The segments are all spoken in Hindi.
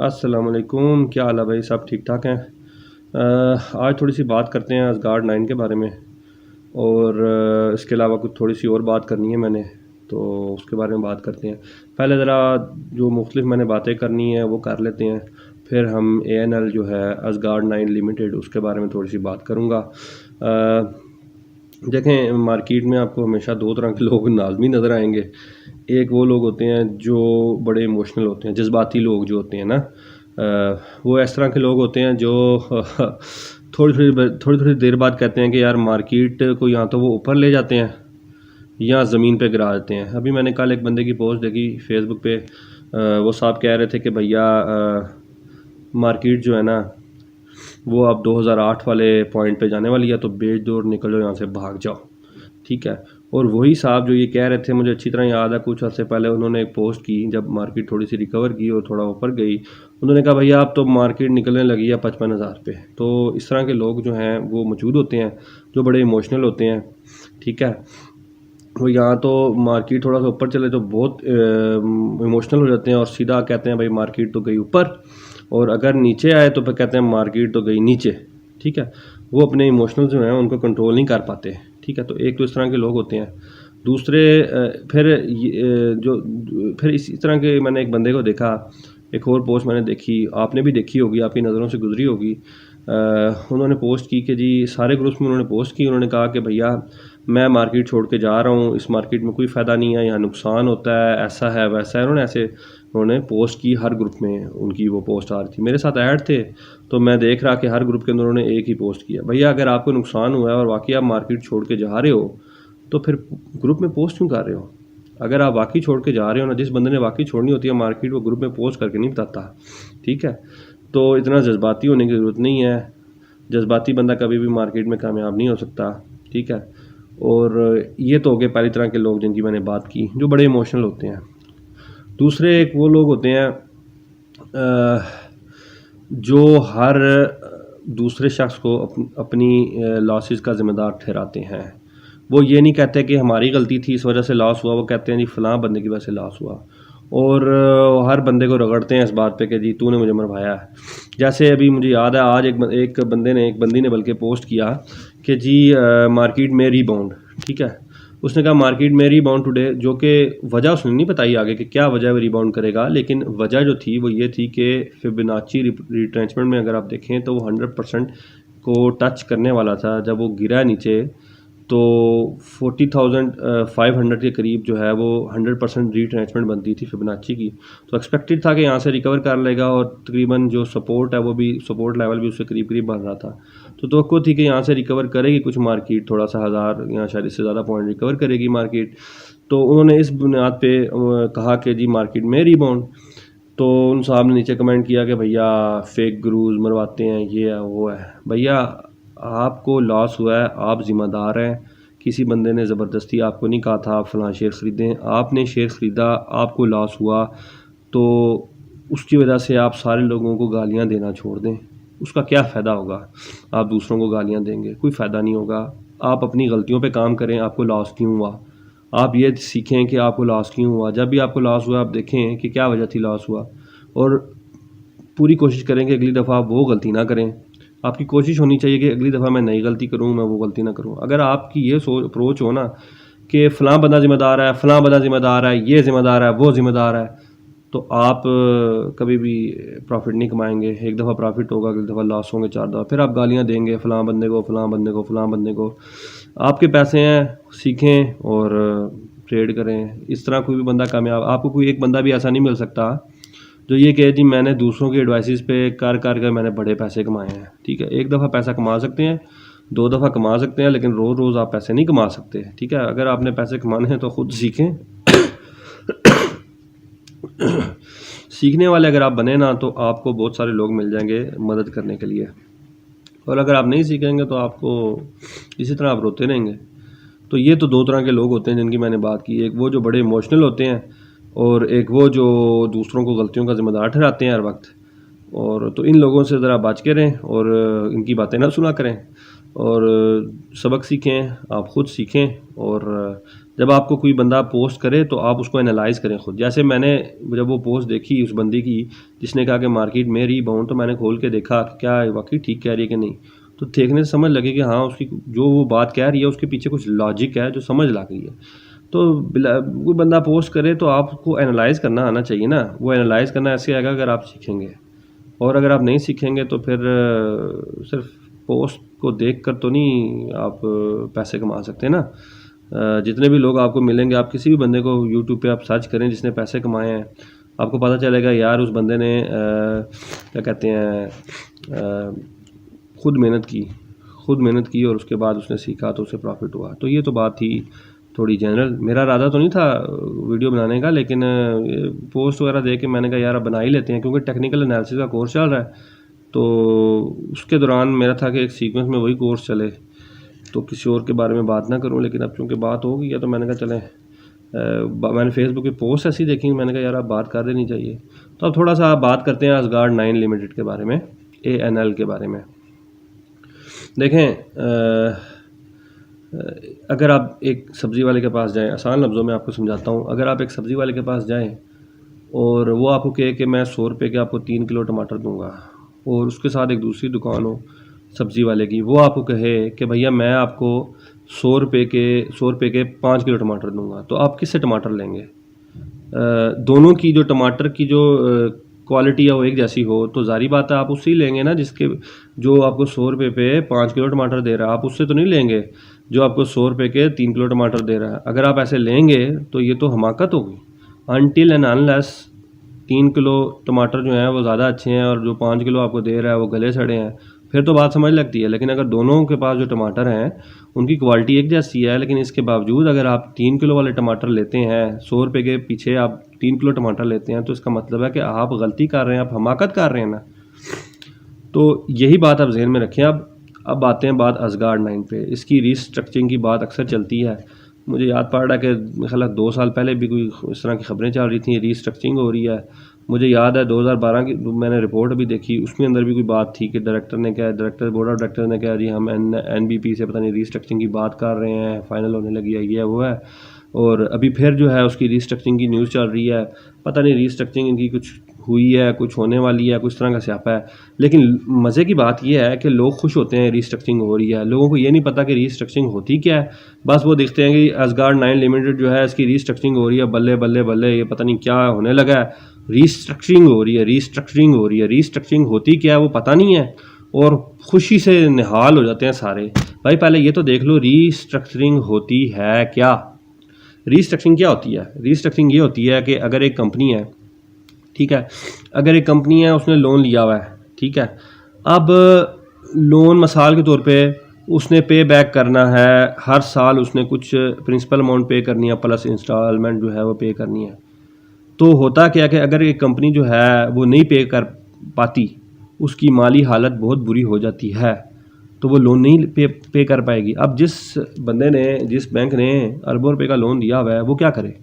अस्सलाम वालेकुम, क्या हाल है भाई? सब ठीक ठाक हैं। आज थोड़ी सी बात करते हैं असगार्ड 9 के बारे में। और इसके अलावा कुछ थोड़ी सी और बात करनी है मैंने, तो उसके बारे में बात करते हैं। पहले ज़रा जो मुख्तलिफ मैंने बातें करनी है वो कर लेते हैं, फिर हम ANL जो है असगार्ड 9 लिमिटेड उसके बारे में थोड़ी सी बात करूँगा। देखें, मार्केट में आपको हमेशा दो तरह के लोग लाजमी नज़र आएंगे। एक वो लोग होते हैं जो बड़े इमोशनल होते हैं, जज्बाती लोग जो होते हैं ना, वो इस तरह के लोग होते हैं जो थोड़ी थोड़ी देर बाद कहते हैं कि यार मार्केट को या तो वो ऊपर ले जाते हैं या ज़मीन पे गिरा देते हैं। अभी मैंने कल एक बंदे की पोस्ट देखी फेसबुक पे, वो साहब कह रहे थे कि भैया मार्केट जो है ना वो अब 2008 वाले पॉइंट पे जाने वाली है, तो बेच दो और निकल जाओ यहाँ से, भाग जाओ। ठीक है। और वही साहब जो ये कह रहे थे, मुझे अच्छी तरह याद है, कुछ अर्से पहले उन्होंने एक पोस्ट की जब मार्केट थोड़ी सी रिकवर की और थोड़ा ऊपर गई। उन्होंने कहा भैया अब तो मार्केट निकलने लगी है 55,000 पे। तो इस तरह के लोग जो हैं वो मौजूद होते हैं जो बड़े इमोशनल होते हैं। ठीक है। वो यहाँ तो मार्केट थोड़ा सा ऊपर चले तो बहुत इमोशनल हो जाते हैं और सीधा कहते हैं भाई मार्केट तो गई ऊपर, और अगर नीचे आए तो फिर कहते हैं मार्केट तो गई नीचे। ठीक है। वो अपने इमोशनल जो हैं उनको कंट्रोल नहीं कर पाते। ठीक है। तो एक तो इस तरह के लोग होते हैं। दूसरे फिर इसी तरह के मैंने एक बंदे को देखा, एक और पोस्ट मैंने देखी, आपने भी देखी होगी, आपकी नज़रों से गुजरी होगी। उन्होंने पोस्ट की कि जी सारे ग्रुप्स में उन्होंने पोस्ट की, उन्होंने कहा कि भैया मैं मार्केट छोड़ के जा रहा हूँ, इस मार्केट में कोई फ़ायदा नहीं है, यहाँ नुकसान होता है, ऐसा है वैसा है। उन्होंने पोस्ट की, हर ग्रुप में उनकी वो पोस्ट आ रही थी। मेरे साथ ऐड थे तो मैं देख रहा कि हर ग्रुप के अंदर उन्होंने एक ही पोस्ट किया, भैया अगर आपको नुकसान हुआ है और वाकई आप मार्केट छोड़ के जा रहे हो तो फिर ग्रुप में पोस्ट क्यों कर रहे हो? अगर आप वाकई छोड़ के जा रहे हो ना, जिस बंदे ने वाकई छोड़नी होती है मार्केट, वो ग्रुप में पोस्ट करके नहीं बताता। ठीक है। तो इतना जज्बाती होने की ज़रूरत नहीं है। जज्बाती बंदा कभी भी मार्केट में कामयाब नहीं हो सकता। ठीक है। और ये तो हो गए पहली तरह के लोग जिनकी मैंने बात की, जो बड़े इमोशनल होते हैं। दूसरे एक वो लोग होते हैं जो हर दूसरे शख्स को अपनी लॉसेस का ज़िम्मेदार ठहराते हैं। वो ये नहीं कहते कि हमारी गलती थी इस वजह से लॉस हुआ, वो कहते हैं जी फ़लाँ बंदे की वजह से लॉस हुआ। और हर बंदे को रगड़ते हैं इस बात पे कि जी तूने मुझे मरवाया है। जैसे अभी मुझे याद है, आज एक बंदी ने बल्कि पोस्ट किया कि जी मार्केट में रीबाउंड। ठीक है। उसने कहा मार्केट में रीबाउंड टुडे, जो कि वजह उसने नहीं बताई आगे कि क्या वजह रीबाउंड करेगा, लेकिन वजह जो थी वो ये थी कि फिबोनाची रिट्रेंचमेंट में अगर आप देखें तो वो 100% को टच करने वाला था। जब वो गिरा नीचे तो 40,500 के करीब जो है वो 100% रीट्रेंचमेंट बनती थी फिबोनाची की। तो एक्सपेक्टेड था कि यहाँ से रिकवर कर लेगा और तकरीबन जो सपोर्ट है वो भी, सपोर्ट लेवल भी उससे करीब करीब बन रहा था। तो तवक्को थी कि यहाँ से रिकवर करेगी कुछ मार्केट, थोड़ा सा 1000 या शायद इससे ज़्यादा पॉइंट रिकवर करेगी मार्केट। तो उन्होंने इस बुनियाद पे कहा कि जी मार्केट में रीबाउंड। तो उन साहब ने नीचे कमेंट किया कि भैया फेक गुरूज मरवाते हैं, ये है वो है। भैया आपको लॉस हुआ है, आप ज़िम्मेदार हैं। किसी बंदे ने ज़बरदस्ती आपको नहीं कहा था आप फ़लाँ शेयर ख़रीदें, आपने शेयर ख़रीदा, आपको लॉस हुआ, तो उसकी वजह से आप सारे लोगों को गालियां देना छोड़ दें। उसका क्या फ़ायदा होगा? आप दूसरों को गालियां देंगे, कोई फ़ायदा नहीं होगा। आप अपनी गलतियों पे काम करें। आपको लॉस क्यों हुआ, आप ये सीखें कि आपको लॉस क्यों हुआ। जब भी आपको लॉस हुआ आप देखें कि क्या वजह थी लॉस हुआ, और पूरी कोशिश करें कि अगली दफ़ा आप वो गलती ना करें। आपकी कोशिश होनी चाहिए कि अगली दफ़ा मैं नई गलती करूँ, मैं वो गलती ना करूँ। अगर आपकी ये अप्रोच हो ना कि फ़लाँ बंदा ज़िम्मेदार है, फ़लाँ बंदा ज़िम्मेदार है, ये ज़िम्मेदार है, वो ज़िम्मेदार है, तो आप कभी भी प्रॉफिट नहीं कमाएंगे। एक दफ़ा प्रॉफिट होगा, अगली दफ़ा लॉस होंगे, 4 दफ़ा फिर आप गालियाँ देंगे फ़लाँ बंदे को, फ़लाँ बंदे को, फ़लाँ बंदे को। आपके पैसे हैं, सीखें और ट्रेड करें। इस तरह कोई भी बंदा कामयाब, आपको कोई एक बंदा भी ऐसा नहीं मिल सकता जो ये कहे जी मैंने दूसरों की एडवाइसेस पे कर मैंने बड़े पैसे कमाए हैं। ठीक है। एक दफ़ा पैसा कमा सकते हैं, 2 दफ़ा कमा सकते हैं, लेकिन रोज़ रोज़ आप पैसे नहीं कमा सकते। ठीक है। अगर आपने पैसे कमाने हैं तो ख़ुद सीखें। सीखने वाले अगर आप बने ना तो आपको बहुत सारे लोग मिल जाएंगे मदद करने के लिए, और अगर आप नहीं सीखेंगे तो आपको इसी तरह आप रोते रहेंगे। तो ये तो दो तरह के लोग होते हैं जिनकी मैंने बात की। एक वो जो बड़े इमोशनल होते हैं, और एक वो जो दूसरों को गलतियों का ज़िम्मेदार ठहराते हैं हर वक्त। और तो इन लोगों से ज़रा बच के रहें और इनकी बातें ना सुना करें, और सबक सीखें, आप ख़ुद सीखें। और जब आपको कोई बंदा पोस्ट करे तो आप उसको एनालाइज करें खुद। जैसे मैंने जब वो पोस्ट देखी उस बंदी की जिसने कहा कि मार्केट में रीबाउंड, तो मैंने खोल के देखा कि क्या वाकई ठीक कह रही है कि नहीं। तो देखने से समझ लगे कि हाँ उसकी जो वो बात कह रही है उसके पीछे कुछ लॉजिक है जो समझ ला गई है। तो कोई बंदा पोस्ट करे तो आपको एनालाइज करना आना चाहिए ना। वो एनालाइज करना ऐसे आएगा अगर आप सीखेंगे, और अगर आप नहीं सीखेंगे तो फिर सिर्फ पोस्ट को देख कर तो नहीं आप पैसे कमा सकते ना। जितने भी लोग आपको मिलेंगे, आप किसी भी बंदे को यूट्यूब पे आप सर्च करें जिसने पैसे कमाए हैं, आपको पता चलेगा यार उस बंदे ने क्या कहते हैं खुद मेहनत की और उसके बाद उसने सीखा तो उसे प्रॉफिट हुआ। तो ये तो बात थी थोड़ी जनरल। मेरा इरादा तो नहीं था वीडियो बनाने का, लेकिन पोस्ट वगैरह देख के मैंने कहा यार अब बना ही लेते हैं, क्योंकि टेक्निकल एनालिसिस का कोर्स चल रहा है। तो उसके दौरान मेरा था कि एक सीक्वेंस में वही कोर्स चले, तो किसी और के बारे में बात ना करूं। लेकिन अब चूँकि बात हो गई है तो मैंने कहा चलें, मैंने फेसबुक पे पोस्ट ऐसी देखी, मैंने कहा यार आप बात कर देनी चाहिए। तो अब थोड़ा सा बात करते हैं असगार्ड 9 लिमिटेड के बारे में, ANL के बारे में। देखें, अगर आप एक सब्ज़ी वाले के पास जाएं, आसान लफ्ज़ों में आपको समझाता हूं, अगर आप एक सब्ज़ी वाले के पास जाएं और वो आपको कहे कि मैं 100 रुपये के आपको 3 किलो टमाटर दूंगा, और उसके साथ एक दूसरी दुकान हो सब्ज़ी वाले की, वो आपको कहे कि भैया मैं आपको 100 रुपये के 5 किलो टमाटर दूंगा, तो आप किससे टमाटर लेंगे? दोनों की जो टमाटर की जो क्वालिटी है वो एक जैसी हो तो जारी बात है आप उससे ही लेंगे ना, जिसके जो आपको 100 रुपये पे 5 किलो टमाटर दे रहा है। आप उससे तो नहीं लेंगे जो आपको 100 रुपये के 3 किलो टमाटर दे रहा है। अगर आप ऐसे लेंगे तो ये तो हमाकत होगी। अनटिल एंड अनलेस 3 किलो टमाटर जो हैं वो ज़्यादा अच्छे हैं और जो 5 किलो आपको दे रहा है वो गले सड़े हैं, फिर तो बात समझ लगती है। लेकिन अगर दोनों के पास जो टमाटर हैं उनकी क्वालिटी एक जैसी है, लेकिन इसके बावजूद अगर आप 3 किलो वाले टमाटर लेते हैं, 100 रुपये के पीछे आप 3 किलो टमाटर लेते हैं, तो इसका मतलब है कि आप गलती कर रहे हैं, आप हमाकत कर रहे हैं ना। तो यही बात आप जहन में रखें। अब आते हैं बात असगार्ड 9 पे। इसकी रीस्ट्रक्चरिंग की बात अक्सर चलती है। मुझे याद पड़ रहा है कि मेरे ख्याल 2 साल पहले भी कोई इस तरह की खबरें चल रही थी, रीस्ट्रक्चरिंग हो रही है। मुझे याद है 2012 की मैंने रिपोर्ट भी देखी, उसमें अंदर भी कोई बात थी कि बोर्ड ऑफ डायरेक्टर ने कहा जी हम NBP से पता नहीं रीस्ट्रक्चरिंग की बात कर रहे हैं, फाइनल होने लगी है, ये वो है। और अभी फिर जो है उसकी रीस्ट्रक्चरिंग की न्यूज़ चल रही है। पता नहीं रीस्ट्रक्चरिंग इनकी कुछ हुई है, कुछ होने वाली है, कुछ तरह का स्यापा है। लेकिन मज़े की बात यह है कि लोग खुश होते हैं रीस्ट्रक्चरिंग हो रही है। लोगों को ये नहीं पता कि रीस्ट्रक्चरिंग होती क्या है। बस वो देखते हैं कि असगार्ड 9 लिमिटेड जो है इसकी रीस्ट्रक्चरिंग हो रही है, बल्ले बल्ले बल्ले ये पता नहीं क्या होने लगा है, रीस्ट्रक्चरिंग हो रही है। रीस्ट्रक्चरिंग होती क्या है वो पता नहीं है, और खुशी से निहाल हो जाते हैं सारे। भाई पहले ये तो देख लो रीस्ट्रक्चरिंग होती है क्या। रीस्ट्रक्चरिंग क्या होती है? रीस्ट्रक्चरिंग ये होती है कि अगर एक कंपनी है, ठीक है, अगर एक कंपनी है उसने लोन लिया हुआ है, ठीक है, अब लोन मिसाल के तौर पे उसने पे बैक करना है, हर साल उसने कुछ प्रिंसिपल अमाउंट पे करनी है प्लस इंस्टॉलमेंट जो है वो पे करनी है। तो होता क्या कि अगर एक कंपनी जो है वो नहीं पे कर पाती, उसकी माली हालत बहुत बुरी हो जाती है, तो वो लोन नहीं पे कर पाएगी। अब जिस बैंक ने अरबों रुपए का लोन दिया हुआ है वो क्या करे?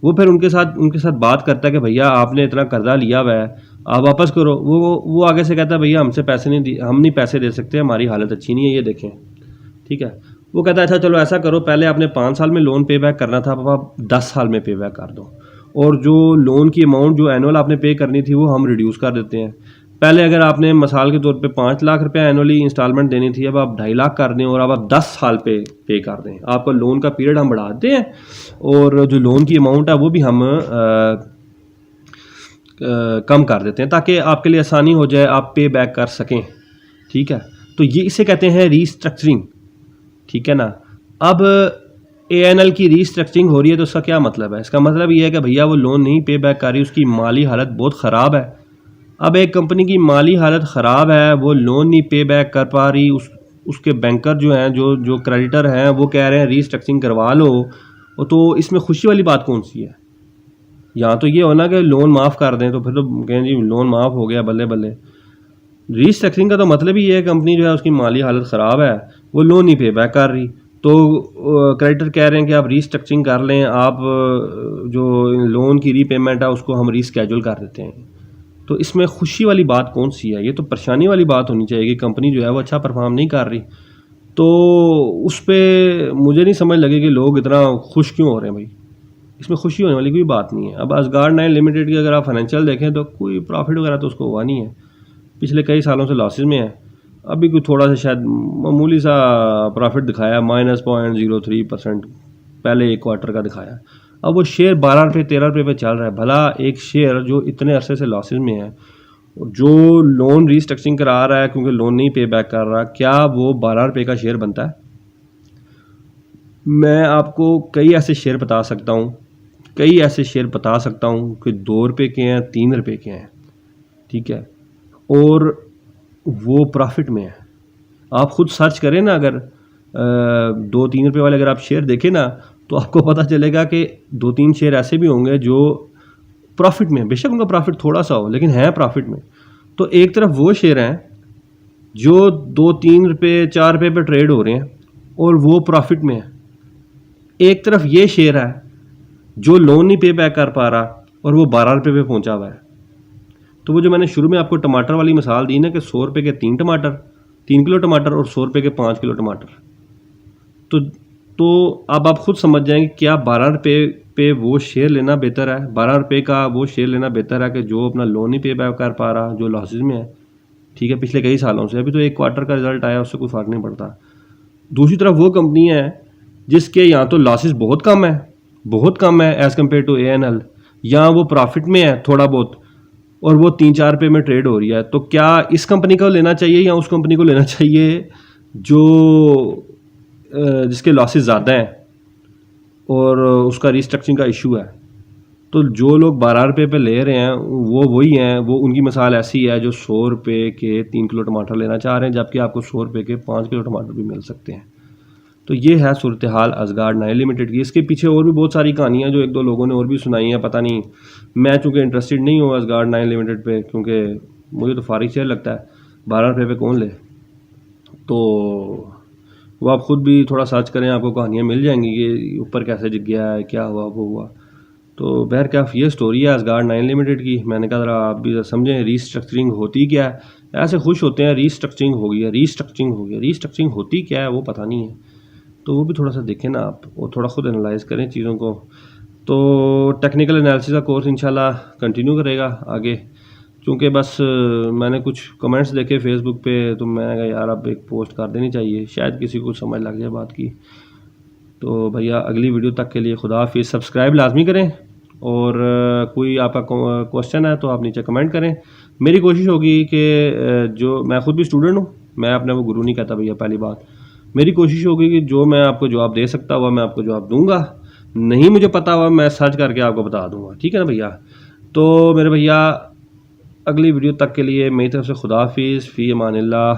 वो फिर उनके साथ बात करता है कि भैया आपने इतना कर्जा लिया हुआ है, आप वापस करो। वो आगे से कहता है भैया हमसे पैसे नहीं दिए, हम नहीं पैसे दे सकते, हमारी हालत अच्छी नहीं है, ये देखें, ठीक है। वो कहता है अच्छा चलो ऐसा करो, पहले आपने 5 साल में लोन पे बैक करना था, अब आप 10 साल में पे बैक कर दो, और जो लोन की अमाउंट जो एनुअल आपने पे करनी थी वो हम रिड्यूस कर देते हैं। पहले अगर आपने मिसाल के तौर पे 5 लाख रुपए एनुअली इंस्टॉलमेंट देनी थी, अब आप 2.5 लाख कर दें और अब आप 10 साल पे कर दें। आपका लोन का पीरियड हम बढ़ा देते हैं और जो लोन की अमाउंट है वो भी हम कम कर देते हैं, ताकि आपके लिए आसानी हो जाए, आप पे बैक कर सकें, ठीक है। तो ये इसे कहते हैं रीस्ट्रक्चरिंग, ठीक है ना। अब ANL की रीस्ट्रक्चरिंग हो रही है तो उसका क्या मतलब है? इसका मतलब ये है कि भैया वो लोन नहीं पे बैक कर रही, उसकी माली हालत बहुत ख़राब है। अब एक कंपनी की माली हालत ख़राब है, वो लोन नहीं पे बैक कर पा रही, उसके बैंकर जो हैं, जो क्रेडिटर हैं, वो कह रहे हैं रीस्ट्रक्चरिंग करवा लो, तो इसमें खुशी वाली बात कौन सी है? यहाँ तो ये होना कि लोन माफ़ कर दें, तो फिर तो कहें जी लोन माफ़ हो गया बल्ले बल्ले। रीस्ट्रक्चरिंग का तो मतलब ही ये है कंपनी जो है उसकी माली हालत ख़राब है, वो लोन नहीं पे बैक कर रही, तो क्रेडिटर कह रहे हैं कि आप रीस्ट्रक्चरिंग कर लें, आप जो लोन की रीपेमेंट है उसको हम रीस्केड्यूल कर देते हैं। तो इसमें खुशी वाली बात कौन सी है? ये तो परेशानी वाली बात होनी चाहिए कि कंपनी जो है वो अच्छा परफॉर्म नहीं कर रही। तो उस पे मुझे नहीं समझ लगी कि लोग इतना खुश क्यों हो रहे हैं भाई। इसमें खुशी होने वाली कोई बात नहीं है। अब असगार्ड 9 लिमिटेड की अगर आप फाइनेंशियल देखें तो कोई प्रॉफिट वगैरह तो उसको हुआ नहीं है, पिछले कई सालों से लॉसेस में है। अभी कोई थोड़ा सा शायद मामूली सा प्रॉफिट दिखाया, -0.03% पहले एक क्वार्टर का दिखाया। अब वो शेयर 12 रुपये 13 रुपये पे चल रहा है। भला एक शेयर जो इतने अरसे से लॉसेस में है, जो लोन रीस्ट्रक्चरिंग करा रहा है क्योंकि लोन नहीं पे बैक कर रहा, क्या वो 12 रुपये का शेयर बनता है? मैं आपको कई ऐसे शेयर बता सकता हूँ, कई ऐसे शेयर बता सकता हूँ कि 2 रुपये के हैं, 3 रुपये के हैं, ठीक है, और वो प्रॉफिट में है। आप खुद सर्च करें ना, अगर 2-3 रुपये वाले अगर आप शेयर देखें ना, तो आपको पता चलेगा कि 2-3 शेयर ऐसे भी होंगे जो प्रॉफिट में, बेशक उनका प्रॉफिट थोड़ा सा हो लेकिन है प्रॉफिट में। तो एक तरफ वो शेयर हैं जो 2-3 रुपये 4 रुपये पे ट्रेड हो रहे हैं और वो प्रॉफिट में है, एक तरफ ये शेयर है जो लोन नहीं पे बैक कर पा रहा और वो 12 रुपये पे पहुंचा हुआ है। तो वो जो मैंने शुरू में आपको टमाटर वाली मिसाल दी ना कि 100 रुपये के 3 टमाटर, 3 किलो टमाटर और 100 रुपये के 5 किलो टमाटर, तो अब आप खुद समझ जाएंगे क्या 12 रुपये पे वो शेयर लेना बेहतर है, 12 रुपये का वो शेयर लेना बेहतर है कि जो अपना लोन नहीं पे बैक कर पा रहा, जो लॉसेज में है, ठीक है, पिछले कई सालों से। अभी तो एक क्वार्टर का रिजल्ट आया, उससे कोई फ़र्क नहीं पड़ता। दूसरी तरफ वो कंपनी है जिसके यहाँ तो लॉसेज बहुत कम है, बहुत कम है एज़ कम्पेयर टू ANL, यहाँ वो प्रॉफिट में है थोड़ा बहुत और वो 3-4 रुपये में ट्रेड हो रही है। तो क्या इस कंपनी को लेना चाहिए या उस कंपनी को लेना चाहिए जो जिसके लॉसेस ज़्यादा हैं और उसका रीस्ट्रक्चरिंग का इशू है? तो जो लोग 12 रुपये पे ले रहे हैं वो वही हैं, वो उनकी मिसाल ऐसी है जो 100 रुपये के 3 किलो टमाटर लेना चाह रहे हैं, जबकि आपको 100 रुपये के 5 किलो टमाटर भी मिल सकते हैं। तो ये है सूरत हाल असगार्ड 9 लिमिटेड की। इसके पीछे और भी बहुत सारी कहानियाँ जो 1-2 लोगों ने और भी सुनाई हैं, पता नहीं, मैं चूँकि इंटरेस्टेड नहीं हूँ असगार्ड 9 लिमिटेड पे, क्योंकि मुझे तो फारिग शेयर लगता है, 12 रुपये पे कौन ले। तो वो आप ख़ुद भी थोड़ा सर्च करें, आपको कहानियाँ मिल जाएंगी कि ऊपर कैसे गिर गया है, क्या हुआ, वो हुआ। तो बहरकैफ ये स्टोरी है असगार्ड 9 लिमिटेड की। मैंने कहा ज़रा आप भी समझें रीस्ट्रक्चरिंग होती क्या है। ऐसे खुश होते हैं रीस्ट्रक्चरिंग हो गई है, रीस्ट्रक्चरिंग हो गई, रीस्ट्रक्चरिंग होती क्या है वो पता नहीं है। तो वो भी थोड़ा सा देखें ना आप, और थोड़ा ख़ुद एनालाइज करें चीज़ों को। तो टेक्निकल एनालिसिस का कोर्स इंशाल्लाह कंटिन्यू करेगा आगे, क्योंकि बस मैंने कुछ कमेंट्स देखे फेसबुक पे, तो मैं कहा यार अब एक पोस्ट कर देनी चाहिए, शायद किसी को समझ लग जाए बात की। तो भैया अगली वीडियो तक के लिए खुदा हाफिज़। सब्सक्राइब लाजमी करें, और कोई आपका क्वेश्चन है तो आप नीचे कमेंट करें। मेरी कोशिश होगी कि जो मैं ख़ुद भी स्टूडेंट हूँ, मैं अपने वो गुरु नहीं कहता भैया, पहली बात मेरी कोशिश होगी कि जो मैं आपको जवाब दे सकता हुआ मैं आपको जवाब दूंगा, नहीं मुझे पता हुआ मैं सर्च करके आपको बता दूंगा, ठीक है ना भैया। तो मेरे भैया अगली वीडियो तक के लिए मेरी तरफ से खुदा हाफिज़, फ़ी अमानिल्लाह।